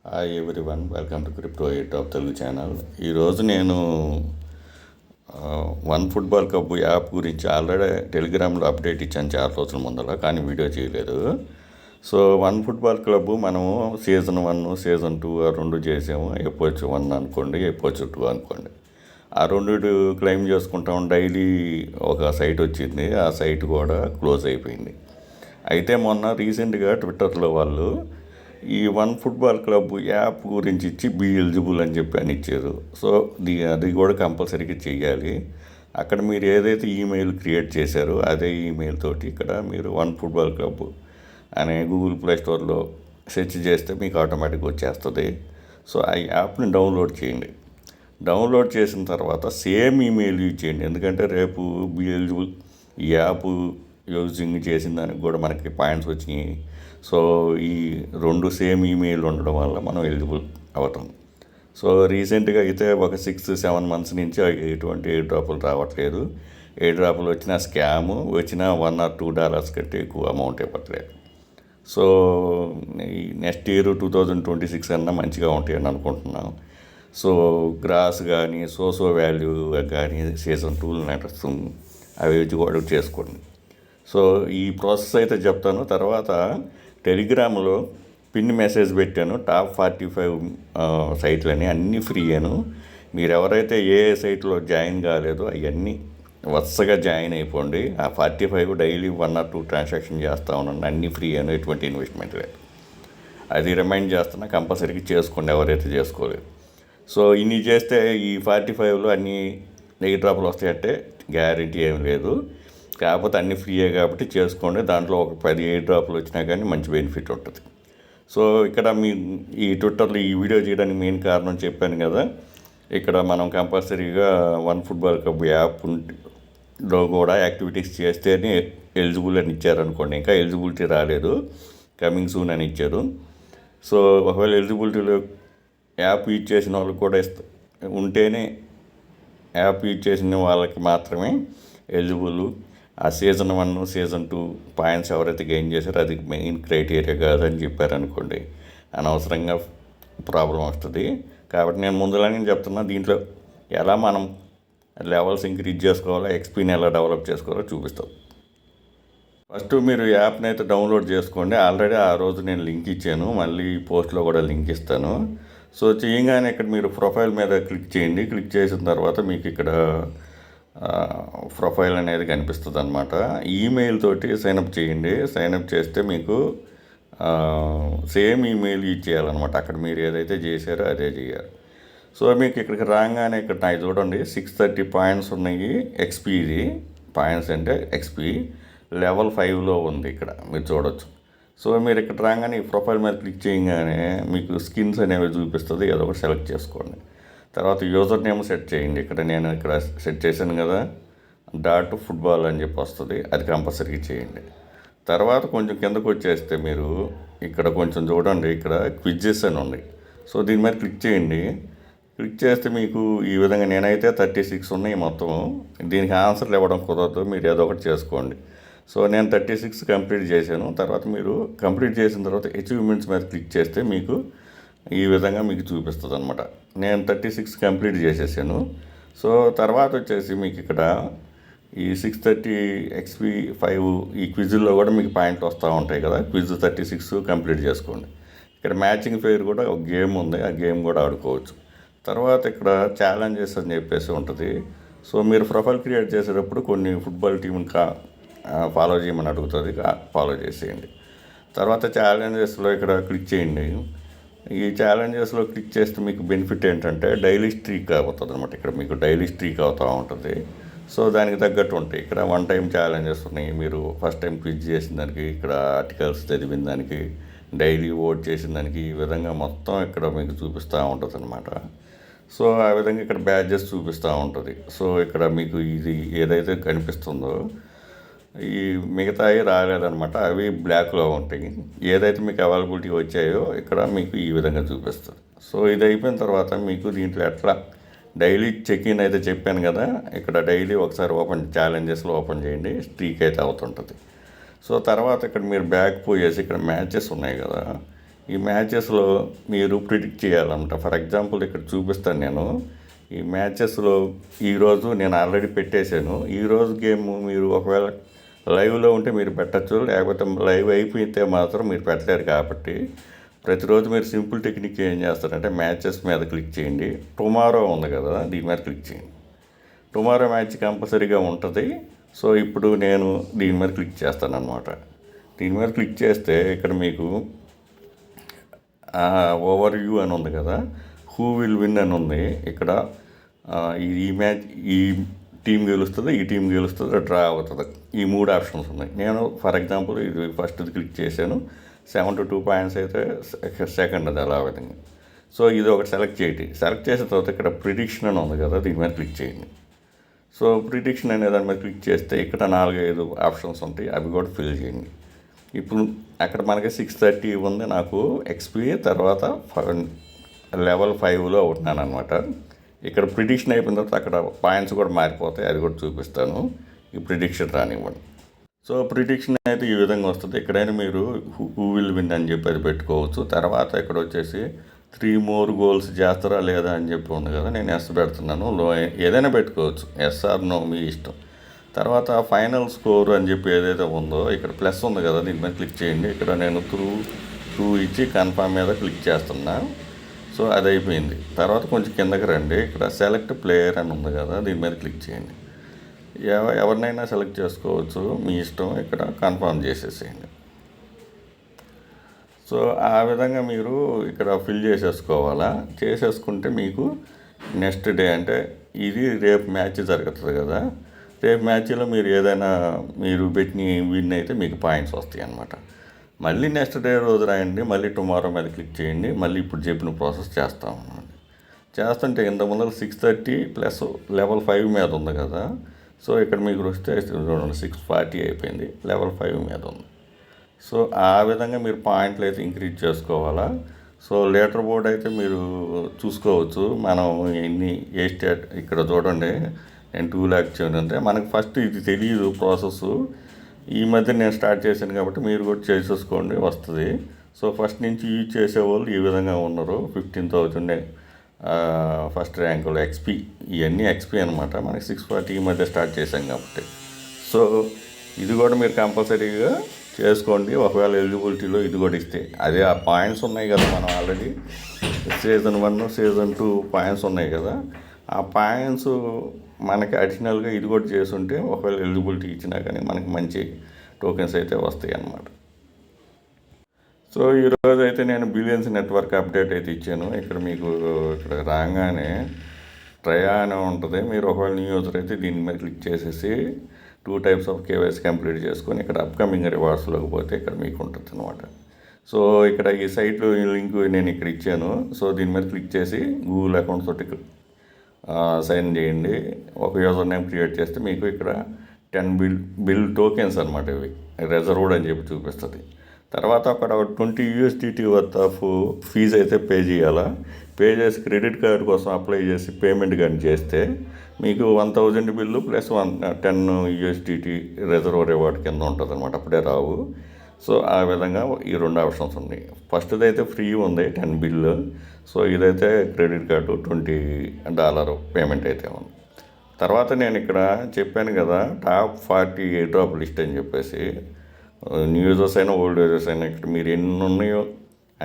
Hi everyone, welcome to crypto eight of Telugu channel. ఈరోజు నేను one football cup app గురించి already టెలిగ్రామ్లో update ఇచ్చాను చాలా రోజుల ముందర, కానీ వీడియో చేయలేదు. సో వన్ ఫుట్బాల్ క్లబ్ మనము సీజన్ 1 సీజన్ 2 రెండు చేసాము. ఎపోచ్ 1 అనుకోండి, ఎపోచ్ 2 అనుకోండి. ఆ రెండు క్లెయిమ్ చేసుకుంటాం. డైలీ ఒక సైట్ వచ్చింది, ఆ సైట్ కూడా క్లోజ్ అయిపోయింది. అయితే మొన్న రీసెంట్గా ట్విట్టర్లో వాళ్ళు ఈ వన్ ఫుట్బాల్ క్లబ్ యాప్ గురించి ఇచ్చి బీ ఎలిజిబుల్ అని చెప్పి అని ఇచ్చారు. సో అది కూడా కంపల్సరీగా చెయ్యాలి. అక్కడ మీరు ఏదైతే ఈమెయిల్ క్రియేట్ చేశారో అదే ఈమెయిల్ తోటి ఇక్కడ మీరు వన్ ఫుట్బాల్ క్లబ్ అనే గూగుల్ ప్లే స్టోర్లో సెర్చ్ చేస్తే మీకు ఆటోమేటిక్గా వచ్చేస్తుంది. సో ఆ యాప్ని డౌన్లోడ్ చేయండి. డౌన్లోడ్ చేసిన తర్వాత సేమ్ ఈమెయిల్ యూజ్ చేయండి, ఎందుకంటే రేపు బీ ఎలిజిబుల్ ఈ యాప్ యూజింగ్ చేసిన దానికి కూడా మనకి పాయింట్స్ వచ్చినాయి. సో ఈ రెండు సేమ్ ఈమెయిల్ ఉండడం వల్ల మనం ఎలిజిబుల్ అవుతాం. సో రీసెంట్గా అయితే ఒక 6-7 months నుంచి ఎటువంటి ఎయిర్ డ్రాపులు రావట్లేదు. ఎయిర్ డ్రాపులు వచ్చిన స్కామ్, వచ్చిన $1 or $2 కంటే ఎక్కువ అమౌంట్ ఇవ్వట్లేదు. సో ఈ నెక్స్ట్ ఇయర్ 2026 అన్నా మంచిగా ఉంటాయని అనుకుంటున్నాం. సో గ్రాస్ కానీ సోసో వాల్యూ కానీ సీజన్ 2 నడుస్తుంది, అవి కూడా చేసుకోండి. సో ఈ ప్రాసెస్ అయితే చెప్తాను. తర్వాత టెలిగ్రామ్లో పిన్ మెసేజ్ పెట్టాను, టాప్ 45 సైట్లని అన్నీ ఫ్రీ అను. మీరు ఎవరైతే ఏ సైట్లో జాయిన్ కాలేదో అవన్నీ వరుసగా జాయిన్ అయిపోండి. ఆ 45 డైలీ 1 or 2 ట్రాన్సాక్షన్ చేస్తూ ఉండండి, అన్నీ ఫ్రీ అను, ఎటువంటి ఇన్వెస్ట్మెంట్ లేదు. అది రిమైండ్ చేస్తున్నా, కంపల్సరీగా చేసుకోండి ఎవరైతే చేసుకోలేదు. సో ఇన్ని చేస్తే ఈ 45లో అన్నీ ఎయిర్ డ్రాప్లు వస్తాయంటే గ్యారంటీ ఏం లేదు, కాకపోతే అన్నీ ఫ్రీయే కాబట్టి చేసుకోండి. దాంట్లో ఒక 10 ఎయిర్ డ్రాప్లు వచ్చినా కానీ మంచి బెనిఫిట్ ఉంటుంది. సో ఇక్కడ మీ ఈ ట్విట్టర్లో ఈ వీడియో చేయడానికి మెయిన్ కారణం చెప్పాను కదా, ఇక్కడ మనం కంపల్సరీగా వన్ ఫుట్బాల్ కప్ యాప్లో కూడా యాక్టివిటీస్ చేస్తేనే ఎలిజిబుల్ అని ఇచ్చారనుకోండి. ఇంకా ఎలిజిబిలిటీ రాలేదు, కమింగ్ సూన్ అని ఇచ్చారు. సో ఒకవేళ ఎలిజిబిలిటీలో యాప్ యూజ్ చేసిన వాళ్ళకి కూడా ఉంటేనే, యాప్ యూజ్ చేసిన వాళ్ళకి మాత్రమే ఎలిజిబుల్. ఆ సీజన్ 1 సీజన్ 2 పాయింట్స్ ఎవరైతే గెయిన్ చేశారో అది మెయిన్ క్రైటీరియా కాదని చెప్పారనుకోండి, అనవసరంగా ప్రాబ్లం వస్తుంది. కాబట్టి నేను ముందులానే చెప్తున్నా, దీంట్లో ఎలా మనం లెవెల్స్ ఇంక్రీజ్ చేసుకోవాలో, ఎక్స్పీని ఎలా డెవలప్ చేసుకోవాలో చూపిస్తాం. ఫస్ట్ మీరు యాప్ని అయితే డౌన్లోడ్ చేసుకోండి. ఆల్రెడీ ఆ రోజు నేను లింక్ ఇచ్చాను, మళ్ళీ పోస్ట్లో కూడా లింక్ ఇస్తాను. సో చేయగానే ఇక్కడ మీరు ప్రొఫైల్ మీద క్లిక్ చేయండి. క్లిక్ చేసిన తర్వాత మీకు ఇక్కడ ప్రొఫైల్ అనేది కనిపిస్తుంది అనమాట. ఈమెయిల్ తోటి సైనప్ చేయండి. సైనప్ చేస్తే మీకు సేమ్ ఈమెయిల్ యూజ్ చేయాలన్నమాట. అక్కడ మీరు ఏదైతే చేశారో అదే చేయాలి. సో మీకు ఇక్కడికి రాగానే ఇక్కడ నాకు చూడండి 630 పాయింట్స్ ఉన్నాయి. ఎక్స్పీది పాయింట్స్ అంటే ఎక్స్పీ లెవెల్ 5లో ఉంది, ఇక్కడ మీరు చూడవచ్చు. సో మీరు ఇక్కడ రాగానే ఈ ప్రొఫైల్ మీద క్లిక్ చేయగానే మీకు స్కిన్స్ అనేవి చూపిస్తుంది, ఏదో ఒకటి సెలెక్ట్ చేసుకోండి. తర్వాత యూజర్ నేమ్ సెట్ చేయండి. నేను ఇక్కడ సెట్ చేశాను కదా, .football అని చెప్పి వస్తుంది, అది కంపల్సరీగా చేయండి. తర్వాత కొంచెం కిందకు వచ్చేస్తే మీరు ఇక్కడ కొంచెం చూడండి, ఇక్కడ క్విజెస్ అని ఉంది. సో దీని మీద క్లిక్ చేయండి. క్లిక్ చేస్తే మీకు ఈ విధంగా, నేనైతే 36 ఉన్నాయి మొత్తం. దీనికి ఆన్సర్లు ఇవ్వడం కుదరదు, మీరు ఏదో ఒకటి చేసుకోండి. సో నేను 36 కంప్లీట్ చేశాను. తర్వాత మీరు కంప్లీట్ చేసిన తర్వాత అచీవ్మెంట్స్ మీద క్లిక్ చేస్తే మీకు ఈ విధంగా మీకు చూపిస్తుంది అనమాట. నేను 36 కంప్లీట్ చేసేసాను. సో తర్వాత వచ్చేసి మీకు ఇక్కడ ఈ 630 XP 5 ఈ క్విజ్లో కూడా మీకు పాయింట్లు వస్తూ ఉంటాయి కదా, క్విజ్ 36 కంప్లీట్ చేసుకోండి. ఇక్కడ మ్యాచింగ్ ఫెయిర్ కూడా ఒక గేమ్ ఉంది, ఆ గేమ్ కూడా ఆడుకోవచ్చు. తర్వాత ఇక్కడ ఛాలెంజెస్ అని చెప్పేసి ఉంటుంది. సో మీరు ప్రొఫైల్ క్రియేట్ చేసేటప్పుడు కొన్ని ఫుట్బాల్ టీంని ఫాలో చేయమని అడుగుతుంది, ఫాలో చేసేయండి. తర్వాత ఛాలెంజెస్లో ఇక్కడ క్లిక్ చేయండి. ఈ ఛాలెంజెస్లో క్లిక్ చేస్తే మీకు బెనిఫిట్ ఏంటంటే డైలీ స్ట్రీక్ అవుతుంది అనమాట. ఇక్కడ మీకు డైలీ స్ట్రీక్ అవుతూ ఉంటుంది. సో దానికి తగ్గట్టు ఉంటాయి. ఇక్కడ 1 time ఛాలెంజెస్ ఉన్నాయి. మీరు ఫస్ట్ టైం క్విజ్ చేసిన దానికి, ఇక్కడ ఆర్టికల్స్ చదివిన దానికి, డైలీ ఓట్ చేసిన దానికి, ఈ విధంగా మొత్తం ఇక్కడ మీకు చూపిస్తూ ఉంటుంది అనమాట. సో ఆ విధంగా ఇక్కడ బ్యాడ్జెస్ చూపిస్తూ ఉంటుంది. సో ఇక్కడ మీకు ఇది ఏదైతే కనిపిస్తుందో ఈ మిగతాయి రాలేదనమాట, అవి బ్లాక్లో ఉంటాయి. ఏదైతే మీకు అవైలబిలిటీ వచ్చాయో ఇక్కడ మీకు ఈ విధంగా చూపిస్తుంది. సో ఇది అయిపోయిన తర్వాత మీకు దీంట్లో ఎట్లా డైలీ చెక్ ఇన్ అయితే చెప్పాను కదా, ఇక్కడ డైలీ ఒకసారి ఛాలెంజెస్లో ఓపెన్ చేయండి, స్ట్రీక్ అయితే అవుతుంటుంది. సో తర్వాత ఇక్కడ మీరు బ్యాక్ పోయేసి ఇక్కడ మ్యాచెస్ ఉన్నాయి కదా, ఈ మ్యాచెస్లో మీరు ప్రిడిక్ట్ చేయాలన్నమాట. ఫర్ ఎగ్జాంపుల్ ఇక్కడ చూపిస్తాను నేను. ఈ మ్యాచెస్లో ఈరోజు నేను ఆల్రెడీ పెట్టేశాను. ఈరోజు గేమ్ మీరు ఒకవేళ లైవ్లో ఉంటే మీరు పెట్టచ్చు, లేకపోతే లైవ్ అయిపోతే మాత్రం మీరు పెట్టలేరు. కాబట్టి ప్రతిరోజు మీరు సింపుల్ టెక్నిక్ ఏం చేస్తారంటే మ్యాచెస్ మీద క్లిక్ చేయండి. టుమారో ఉంది కదా, దీని మీద క్లిక్ చేయండి. టుమారో మ్యాచ్ కంపల్సరీగా ఉంటుంది. సో ఇప్పుడు నేను దీని మీద క్లిక్ చేస్తాను అనమాట. దీని మీద క్లిక్ చేస్తే ఇక్కడ మీకు ఓవర్ వ్యూ అని ఉంది కదా, హూ విల్ విన్ అని ఉంది. ఇక్కడ ఈ మ్యాచ్ ఈ టీం గెలుస్తుంది, ఈ టీం గెలుస్తుంది, డ్రా అవుతుంది. ఈ 3 ఆప్షన్స్ ఉన్నాయి. నేను ఫర్ ఎగ్జాంపుల్ ఇది ఫస్ట్ది క్లిక్ చేశాను. 72 పాయింట్స్ అయితే సెకండ్ అది అలా విధంగా. సో ఇది ఒకటి సెలెక్ట్ చేయండి. సెలెక్ట్ చేసిన తర్వాత ఇక్కడ ప్రిడిక్షన్ అని ఉంది కదా, దీని మీద క్లిక్ చేయండి. సో ప్రిడిక్షన్ అనే దాని మీద క్లిక్ చేస్తే ఇక్కడ 4-5 ఆప్షన్స్ ఉంటాయి, అవి కూడా ఫిల్ చేయండి. ఇప్పుడు అక్కడ మనకి 630 ఉంది నాకు ఎక్స్పీ. తర్వాత లెవెల్ 5లో ఉన్నాను అనమాట. ఇక్కడ ప్రిడిక్షన్ అయిపోయిన తర్వాత అక్కడ పాయింట్స్ కూడా మారిపోతాయి, అది కూడా చూపిస్తాను. ఈ ప్రిడిక్షన్ రానివ్వండి. సో ప్రిడిక్షన్ అయితే ఈ విధంగా వస్తుంది. ఎక్కడైనా మీరు హూ విల్ విన్ అని చెప్పి అది పెట్టుకోవచ్చు. తర్వాత ఇక్కడ వచ్చేసి 3 more goals చేస్తారా లేదా అని చెప్పి ఉంది కదా, నేను ఎస్ పెడుతున్నాను. ఏదైనా పెట్టుకోవచ్చు, ఎస్ ఆర్ నో మీ ఇష్టం. తర్వాత ఫైనల్ స్కోర్ అని చెప్పి ఏదైతే ఉందో ఇక్కడ ప్లస్ ఉంది కదా, దీని మీద క్లిక్ చేయండి. ఇక్కడ నేను త్రూ ఇచ్చి కన్ఫర్మ్ మీద క్లిక్ చేస్తున్నా. సో అది అయిపోయింది. తర్వాత కొంచెం కిందకి రండి. ఇక్కడ సెలెక్ట్ ప్లేయర్ అని ఉంది కదా, దీని మీద క్లిక్ చేయండి. ఎవరినైనా సెలెక్ట్ చేసుకోవచ్చు, మీ ఇష్టం. ఇక్కడ కన్ఫర్మ్ చేసేసేయండి. సో ఆ విధంగా మీరు ఇక్కడ ఫిల్ చేసేసుకోవాలా. చేసేసుకుంటే మీకు నెక్స్ట్ డే అంటే ఇది రేపు మ్యాచ్ జరుగుతుంది కదా, రేపు మ్యాచ్లో మీరు ఏదైనా మీరు పెట్టిన విన్ అయితే మీకు పాయింట్స్ వస్తాయి అన్నమాట. మళ్ళీ నెక్స్ట్ డే రోజు రాయండి. మళ్ళీ టుమారో మీద క్లిక్ చేయండి. మళ్ళీ ఇప్పుడు చెప్పిన ప్రాసెస్ చేస్తామన్నమాట. చేస్తుంటే ఇంత ముందర 630 ప్లస్ లెవెల్ 5 మీద ఉంది కదా. సో ఇక్కడ మీకు వస్తే చూడండి 640 అయిపోయింది, లెవెల్ 5 మీద ఉంది. సో ఆ విధంగా మీరు పాయింట్లు అయితే ఇంక్రీజ్ చేసుకోవాలా. సో లీటర్ బోర్డ్ అయితే మీరు చూసుకోవచ్చు. మనం ఎన్ని ఏ స్టేట్ ఇక్కడ చూడండి, నేను 2 lakhs అంటే మనకు ఫస్ట్ ఇది తెలియదు ప్రాసెస్. ఈ మధ్య నేను స్టార్ట్ చేశాను కాబట్టి మీరు కూడా చేసేసుకోండి, వస్తుంది. సో ఫస్ట్ నుంచి యూజ్ చేసేవాళ్ళు ఈ విధంగా ఉన్నారు. 15,000 ఫస్ట్ ర్యాంకులు ఎక్స్పీ, ఇవన్నీ ఎక్స్పీ అనమాట. మనకి 640 ఈ మధ్య స్టార్ట్ చేశాం కాబట్టి. సో ఇది కూడా మీరు కంపల్సరీగా చేసుకోండి. ఒకవేళ ఎలిజిబిలిటీలో ఇది కూడా ఇస్తే అదే ఆ పాయింట్స్ ఉన్నాయి కదా, మనం ఆల్రెడీ సీజన్ 1 సీజన్ 2 పాయింట్స్ ఉన్నాయి కదా, ఆ పాయింట్స్ మనకి అడిషనల్గా ఇది కూడా చేసుంటే ఒకవేళ ఎలిజిబిలిటీ ఇచ్చినా కానీ మనకి మంచి టోకెన్స్ అయితే వస్తాయి అన్నమాట. సో ఈరోజు అయితే నేను బిలియన్స్ నెట్వర్క్ అప్డేట్ అయితే ఇచ్చాను. ఇక్కడ మీకు ఇక్కడ రాగానే ట్రయా అని ఉంటుంది. మీరు ఒకవేళ న్యూ యూజర్ అయితే దీని మీద క్లిక్ చేసేసి 2 types ఆఫ్ కేవైసీ కంప్లీట్ చేసుకొని ఇక్కడ అప్కమింగ్ రివార్డ్స్లోకి పోతే ఇక్కడ మీకు ఉంటుంది అనమాట. సో ఇక్కడ ఈ సైట్ లింక్ నేను ఇక్కడ ఇచ్చాను. సో దీని మీద క్లిక్ చేసి గూగుల్ అకౌంట్ తోటి సైన్ చేయండి. ఒక యూజర్ నేమ్ క్రియేట్ చేస్తే మీకు ఇక్కడ 10 బిల్ టోకెన్స్ అనమాట, ఇవి రిజర్వ్డ్ అని చెప్పి చూపిస్తుంది. తర్వాత అక్కడ 20 USDT వర్త్ ఆఫ్ ఫీజు అయితే పే చేయాలా. పే చేసి క్రెడిట్ కార్డ్ కోసం అప్లై చేసి పేమెంట్ కానీ చేస్తే మీకు 1000 bill plus 10 USDT reserve reward కింద ఉంటుంది అనమాట, అప్పుడే రావు. సో ఆ విధంగా ఈ 2 ఆప్షన్స్ ఉన్నాయి. ఫస్ట్ది అయితే ఫ్రీ ఉంది 10 బిల్లు. సో ఇదైతే క్రెడిట్ కార్డు $20 పేమెంట్ అయితే ఉంది. తర్వాత నేను ఇక్కడ చెప్పాను కదా టాప్ 40 ఎయిర్ డ్రాప్ లిస్ట్ అని చెప్పేసి, న్యూ యూజర్స్ అయినా ఓల్డ్ యూజర్స్ అయినా ఇక్కడ మీరు ఎన్ని ఉన్నాయో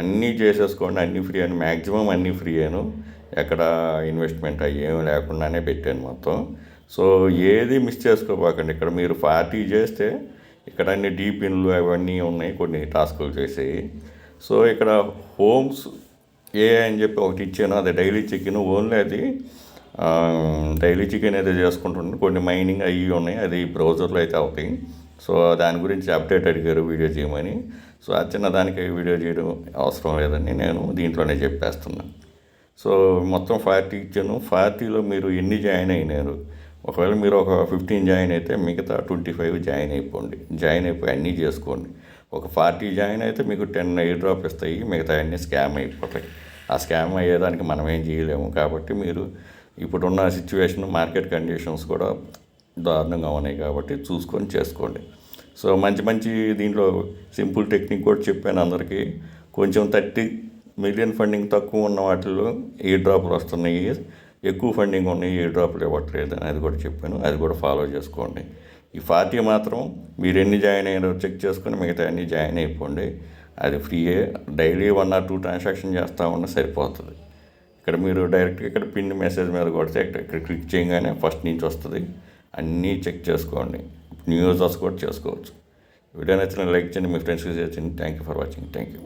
అన్నీ చేసేసుకోండి. అన్నీ ఫ్రీ అని, మ్యాక్సిమం అన్నీ ఫ్రీ అను, ఎక్కడ ఇన్వెస్ట్మెంట్ అయ్యేమి లేకుండానే పెట్టాను మొత్తం. సో ఏది మిస్ చేసుకోబాకండి. ఇక్కడ మీరు 40 చేస్తే ఇక్కడ అన్ని డీపిన్లు అవన్నీ ఉన్నాయి, కొన్ని టాస్కులు చేసేవి. సో ఇక్కడ హోమ్స్ అని చెప్పి ఒకటి ఇచ్చాను, అది డైలీ చెకిన్. ఓన్లీ అది డైలీ చెకిన్ అయితే చేసుకుంటున్నాను. కొన్ని మైనింగ్ అవి ఉన్నాయి, అది బ్రౌజర్లో అయితే అవుతాయి. సో దాని గురించి అప్డేట్ అడిగారు వీడియో చేయమని. సో ఆ చిన్న దానికి వీడియో చేయడం అవసరం లేదని నేను దీంట్లోనే చెప్పేస్తున్నాను. సో మొత్తం 40 ఇచ్చాను. 40లో మీరు ఎన్ని జాయిన్ అయినారు, ఒకవేళ మీరు ఒక 15 జాయిన్ అయితే మిగతా 25 జాయిన్ అయిపోయి అన్నీ చేసుకోండి. ఒక 40 జాయిన్ అయితే మీకు 10 ఎయిర్ డ్రాప్ ఇస్తాయి, మిగతా అన్నీ స్కామ్ అయిపోతాయి. ఆ స్కామ్ అయ్యేదానికి మనం ఏం చేయలేము. కాబట్టి మీరు ఇప్పుడున్న సిచ్యువేషన్, మార్కెట్ కండిషన్స్ కూడా దారుణంగా ఉన్నాయి కాబట్టి చూసుకొని చేసుకోండి. సో మంచి దీంట్లో సింపుల్ టెక్నిక్ కూడా చెప్పాను అందరికీ. కొంచెం 30 మిలియన్ ఫండింగ్ తక్కువ ఉన్న వాటిల్లో ఏ డ్రాపులు వస్తున్నాయి, ఎక్కువ ఫండింగ్ ఉన్నాయి ఏ డ్రాపులు ఇవ్వట్లేదు అని అది కూడా చెప్పాను. అది కూడా ఫాలో చేసుకోండి. ఈ 40 మాత్రం మీరు ఎన్ని జాయిన్ అయ్యారో చెక్ చేసుకొని మిగతా అన్ని జాయిన్ అయిపోండి. అది ఫ్రీయే. డైలీ 1 or 2 ట్రాన్సాక్షన్ చేస్తూ ఉన్నా సరిపోతుంది. ఇక్కడ మీరు డైరెక్ట్గా ఇక్కడ పిన్ మెసేజ్ మీద కొడితే ఇక్కడ క్లిక్ చేయగానే ఫస్ట్ నుంచి వస్తుంది. అన్నీ చెక్ చేసుకోండి. న్యూ యూజర్స్ కూడా చేసుకోవచ్చు. వీడియో నచ్చిన లైక్ చేయండి, మీ ఫ్రెండ్స్కి షేర్ చేయండి. Thank you for watching. Thank you.